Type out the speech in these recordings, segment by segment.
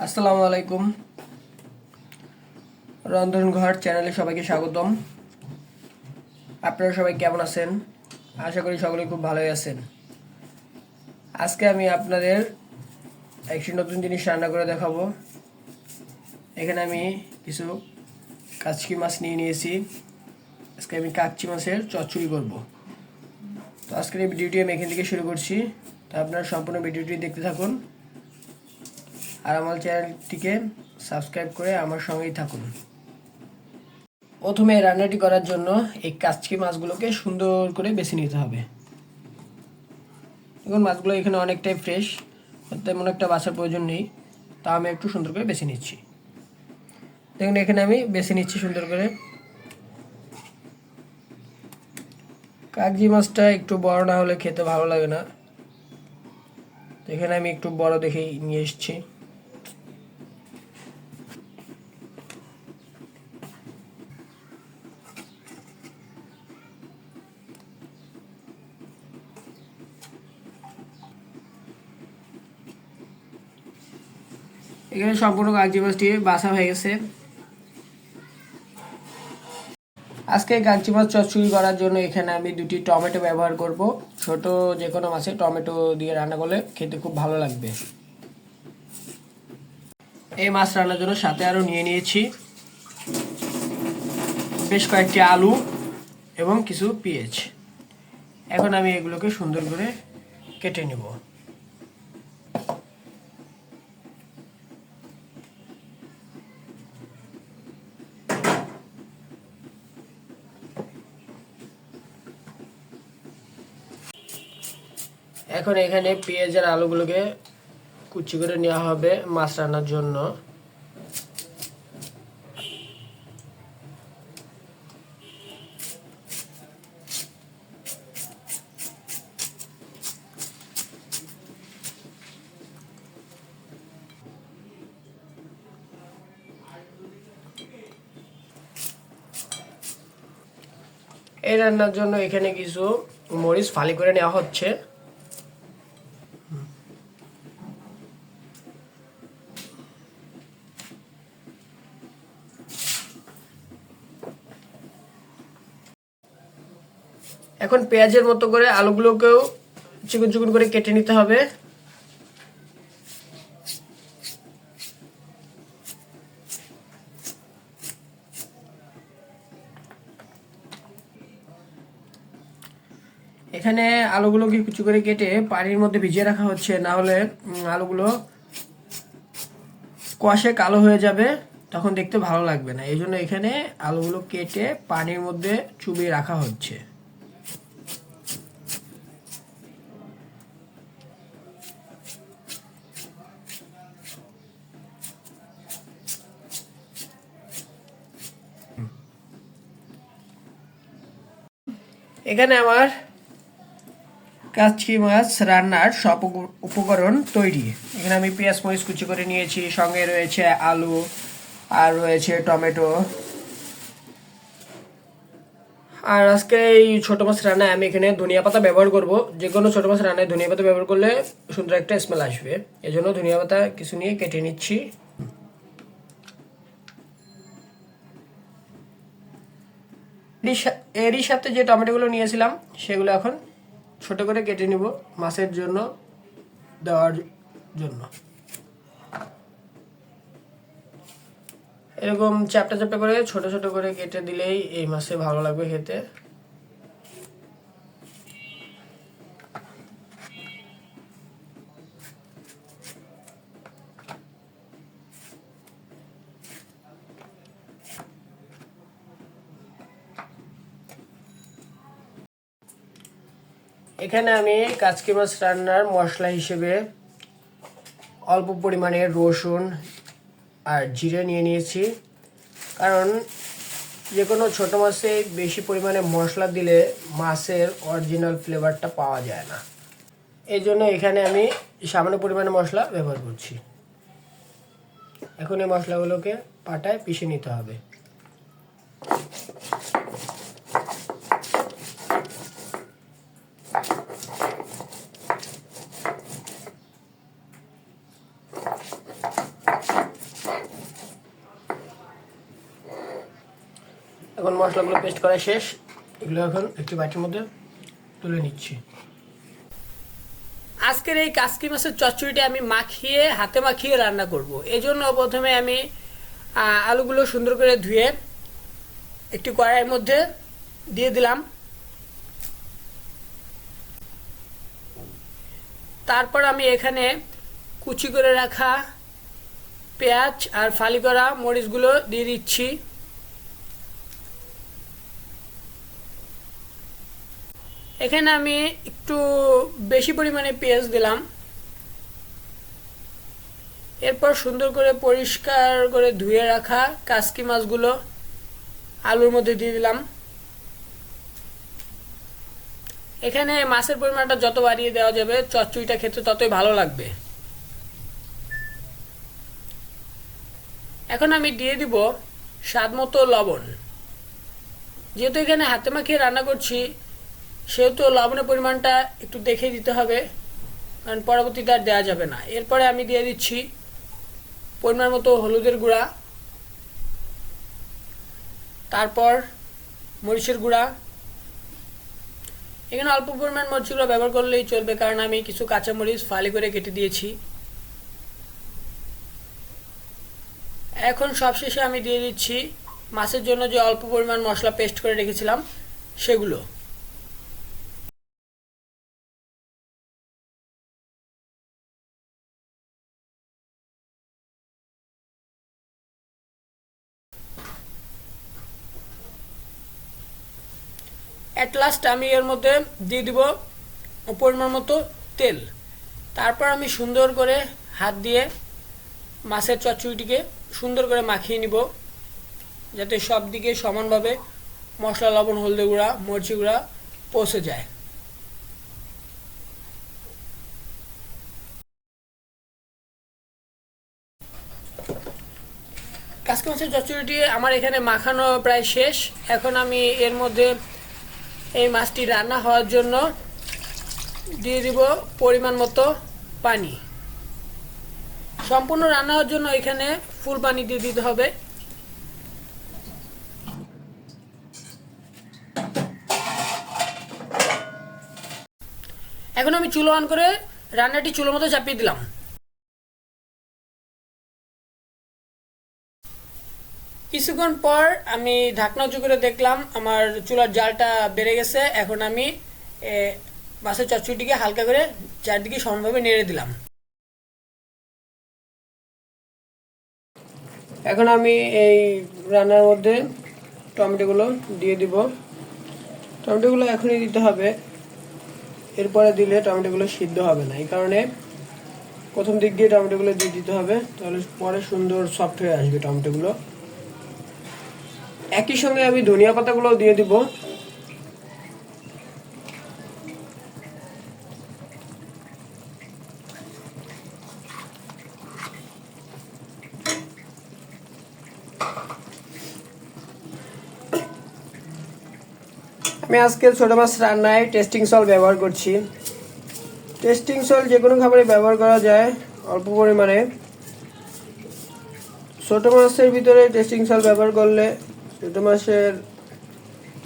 আসসালামু আলাইকুম। রন্ধনঘর চ্যানেলে সবাইকে স্বাগতম। আপনারা সবাই কেমন আছেন? আশা করি সকলেই খুব ভালোই আছেন। আজকে আমি আপনাদের একটি নতুন জিনিস রান্না করে দেখাবো। এখানে আমি কিছু কাচকি মাছ নিয়ে নিয়েছি। আজকে আমি কাচ্চি মাছের চচ্চড়ি করব। তো আজকের এই ভিডিওটি আমি এখান থেকে শুরু করছি। তো আপনারা সম্পূর্ণ ভিডিওটি দেখতে থাকুন আর আমার চ্যানেলটিকে সাবস্ক্রাইব করে আমার সঙ্গেই থাকুন। প্রথমে রান্নাটি করার জন্য এই কাচকি মাছগুলোকে সুন্দর করে বেছে নিতে হবে। এখন মাছগুলো এখানে অনেকটাই ফ্রেশ, তেমন একটা বাছার প্রয়োজন নেই, তা আমি একটু সুন্দর করে বেছে নিচ্ছি। দেখুন এখানে আমি বেছে নিচ্ছি সুন্দর করে। কাগজি মাছটা একটু বড় না হলে খেতে ভালো লাগে না, তো এখানে আমি একটু বড় দেখেই নিয়ে এসেছি। এখানে সম্পূর্ণ কাগজি মাছটি বাছা হয়ে গেছে। আজকে কাগজি মাছ চচ্চড়ি করার জন্য এখানে আমি 2টি টমেটো ব্যবহার করব। ছোট যে কোনো মাছে টমেটো দিয়ে রান্না করলে খেতে খুব ভালো লাগবে। এই মাছ রান্নার জন্য সাথে আরও নিয়ে নিয়েছি বেশ কয়েকটি আলু এবং কিছু পেঁয়াজ। এখন আমি এগুলোকে সুন্দর করে কেটে নেব। এখন এখানে পেঁয়াজ আর আলুগুলোকে কুচি করে নেওয়া হবে মাছ রান্নার জন্য। এই রান্নার জন্য এখানে কিছু মরিচ ফালি করে নেওয়া হচ্ছে। এখন পেঁয়াজের মতো করে আলুগুলোকেও চিকন চিকন করে কেটে নিতে হবে। এখানে আলুগুলোকে কুচি করে কেটে পানির মধ্যে ভিজিয়ে রাখা হচ্ছে, না হলে আলুগুলো কষে কালো হয়ে যাবে, তখন দেখতে ভালো লাগবে না। এই জন্য এখানে আলুগুলো কেটে পানির মধ্যে চুবিয়ে রাখা হচ্ছে। এখানে আমার কাচকি মাছ রান্নার সব উপকরণ তৈরি। এখানে আমি পেঁয়াজ মরিচ কুচি করে নিয়েছি, সঙ্গে রয়েছে আলু আর রয়েছে টমেটো। আর আজকে এই ছোট মাছ রান্নায় আমি এখানে ধনিয়া পাতা ব্যবহার করব। যে কোনো ছোট মাছ রান্নায় ধনিয়া পাতা ব্যবহার করলে সুন্দর একটা স্মেল আসবে, এজন্য ধনিয়া পাতা কিছু নিয়ে কেটে নিচ্ছি। এরই সাথে যে টমেটোগুলো নিয়েছিলাম সেগুলো এখন ছোট করে কেটে নিব মাছের জন্য দেওয়ার জন্য। এরকম চ্যাপটা চ্যাপটা করে ছোট ছোট করে কেটে দিলেই এই মাছে ভালো লাগবে খেতে। এখানে আমি কাচকি মাছ রান্নার মশলা হিসেবে অল্প পরিমাণে রসুন আর জিরে নিয়ে নিয়েছি, কারণ যে কোনো ছোটো মাছে বেশি পরিমাণে মশলা দিলে মাছের অরিজিনাল ফ্লেভারটা পাওয়া যায় না। এই জন্য এখানে আমি সামান্য পরিমাণে মশলা ব্যবহার করছি। এখন এই মশলাগুলোকে পাটায় পিষে নিতে হবে। মশলাগুলো পেস্ট করা শেষ। এগুলো এখন একটু বাটির মধ্যে তুলে নিচ্ছি। আজকের এই কাসকি মাছের চচ্চড়িটা আমি হাতে মাখিয়ে রান্না করব। এই জন্য প্রথমে আমি আলুগুলো সুন্দর করে ধুয়ে একটি কড়াইয়ের মধ্যে দিয়ে দিলাম। তারপর আমি এখানে কুচি করে রাখা পেঁয়াজ আর ফালি করা মরিচগুলো দিয়ে দিচ্ছি। এখানে আমি একটু বেশি পরিমাণে পেঁয়াজ দিলাম। এরপর সুন্দর করে পরিষ্কার করে ধুয়ে রাখা কাসকি মাছগুলো আলুর মধ্যে দিয়ে দিলাম। এখানে মাছের পরিমাণটা যত বাড়িয়ে দেওয়া যাবে চচ্চড়িটা খেতে ততই ভালো লাগবে। এখন আমি দিয়ে দিব স্বাদ মতো লবণ। যেহেতু এখানে হাতে মাখিয়ে রান্না করছি সেহেতু লবণের পরিমাণটা একটু দেখে দিতে হবে, কারণ পরবর্তীতে আর দেওয়া যাবে না। এরপরে আমি দিয়ে দিচ্ছি পরিমাণ মতো হলুদের গুঁড়া, তারপর মরিচের গুঁড়া। এখানে অল্প পরিমাণ মরিচের গুঁড়া ব্যবহার করলেই চলবে, কারণ আমি কিছু কাঁচামরিচ ফালি করে কেটে দিয়েছি। এখন সবশেষে আমি দিয়ে দিচ্ছি মাছের জন্য যে অল্প পরিমাণ মশলা পেস্ট করে রেখেছিলাম সেগুলো। এট লাস্ট আমি এর মধ্যে দিয়ে দিব পরিমাণ মতো তেল। তারপর আমি সুন্দর করে হাত দিয়ে মাছের চচ্চড়িটিকে সুন্দর করে মাখিয়ে নিব, যাতে সব দিকে সমানভাবে মশলা, লবণ, হলদে গুঁড়া, মরিচ গুঁড়া পৌঁছে যায়। কাসকি মাছের চচ্চড়িটি আমার এখানে মাখানো প্রায় শেষ। এখন আমি এর মধ্যে এই মাছটি রান্না হওয়ার জন্য দিয়ে দিব পরিমাণ মতো পানি। সম্পূর্ণ রান্না হওয়ার জন্য এখানে ফুল পানি দিয়ে দিতে হবে। এখন আমি চুলো অন করে রান্নাটি চুলোর মতো চাপিয়ে দিলাম। কিছুক্ষণ পর আমি ঢাকনা উঁচু করে দেখলাম আমার চুলার জালটা বেড়ে গেছে। এখন আমি মাছের চচ্চড়িটিকে হালকা করে চারদিকে সমানভাবে নেড়ে দিলাম। এখন আমি এই রান্নার মধ্যে টমেটোগুলো দিয়ে দিব। টমেটোগুলো এখনই দিতে হবে, এরপরে দিলে টমেটোগুলো সিদ্ধ হবে না। এই কারণে প্রথম দিক দিয়ে টমেটোগুলো দিয়ে দিতে হবে, তাহলে পরে সুন্দর সফট হয়ে আসবে টমেটোগুলো। একই সঙ্গে আমি ধনিয়া পাতাগুলো দিয়ে দিব। আমি আজকে ছোট মাছ রান্নায় টেস্টিং সল্ট ব্যবহার করছি। টেস্টিং সল্ট যে কোনো খাবারে ব্যবহার করা যায় অল্প পরিমাণে। ছোট মাছের ভিতরে টেস্টিং সল্ট ব্যবহার করলে ছোট মাছের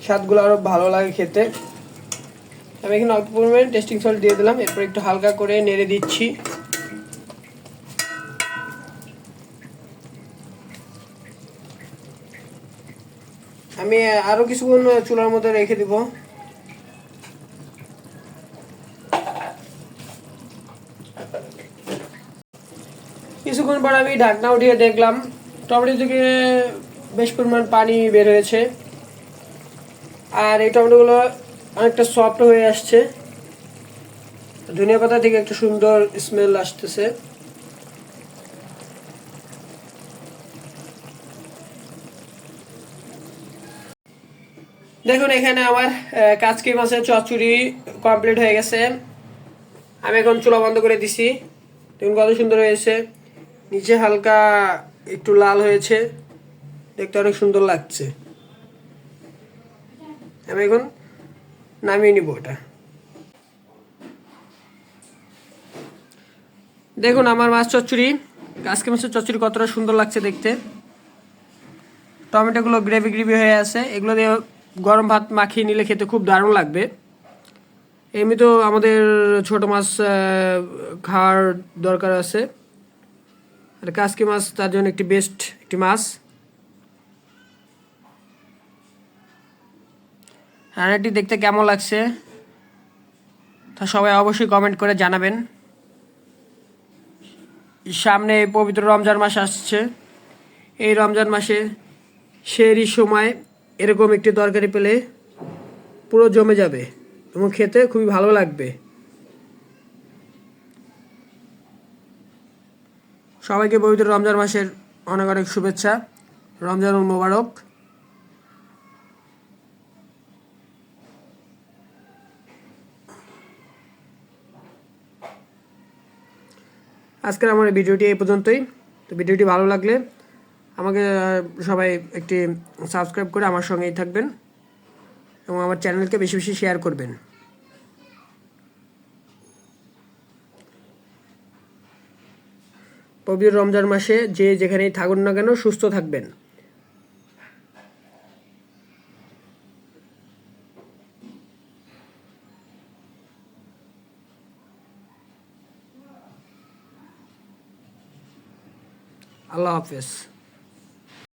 স্বাদগুলো আরও ভালো লাগে খেতে। আমি এখানে অল্প পরিমাণে টেস্টিং সল্ট দিয়ে দিলাম। এরপর একটু হালকা করে নেড়ে দিচ্ছি। আমি আরও কিছুক্ষণ চুলার মধ্যে রেখে দিব। কিছুক্ষণ পর আমি ঢাকনা উঠিয়ে দেখলাম টমেটো থেকে বেশ পরিমাণ পানি বের হয়েছে, আর এই টমেটোগুলো অনেকটা সফট হয়ে আসছে। ধনিয়া পাতা থেকে একটা সুন্দর স্মেল আসতেছে। দেখুন এখানে আমার কাচকি মাছের চচ্চড়ি কমপ্লিট হয়ে গেছে। আমি এখন চুলা বন্ধ করে দিছি। দেখুন কত সুন্দর হয়েছে, নিচে হালকা একটু লাল হয়েছে, দেখতে অনেক সুন্দর লাগছে। আমি এখন নামিয়ে নিব এটা। দেখুন আমার মাছ চচ্চড়ি, কাচকি মাছের চচ্চড়ি কতটা সুন্দর লাগছে দেখতে। টমেটোগুলো গ্রেভি গ্রেভি হয়ে আছে, এগুলো দিয়ে গরম ভাত মাখিয়ে নিলে খেতে খুব দারুণ লাগবে। এমনি তো আমাদের ছোট মাছ খাওয়ার দরকার আছে, আর কাসকি মাছ তার জন্য একটি বেস্ট একটি মাছ। রান্নাটি দেখতে কেমন লাগছে তা সবাই অবশ্যই কমেন্ট করে জানাবেন। সামনে পবিত্র রমজান মাস আসছে, এই রমজান মাসে সেহরির সময় এরকম একটি তরকারি পেলে পুরো জমে যাবে এবং খেতে খুবই ভালো লাগবে। সবাইকে পবিত্র রমজান মাসের অনেক অনেক শুভেচ্ছা। রমজানুল মোবারক। আজকের আমার এই ভিডিওটি এই পর্যন্তই। তো ভিডিওটি ভালো লাগলে আমাকে সবাই একটি সাবস্ক্রাইব করে আমার সঙ্গেই থাকবেন এবং আমার চ্যানেলকে বেশি বেশি শেয়ার করবেন। পবিত্র রমজান মাসে যে যেখানেই থাকুন না কেন সুস্থ থাকবেন। আল্লাহ হাফেজ।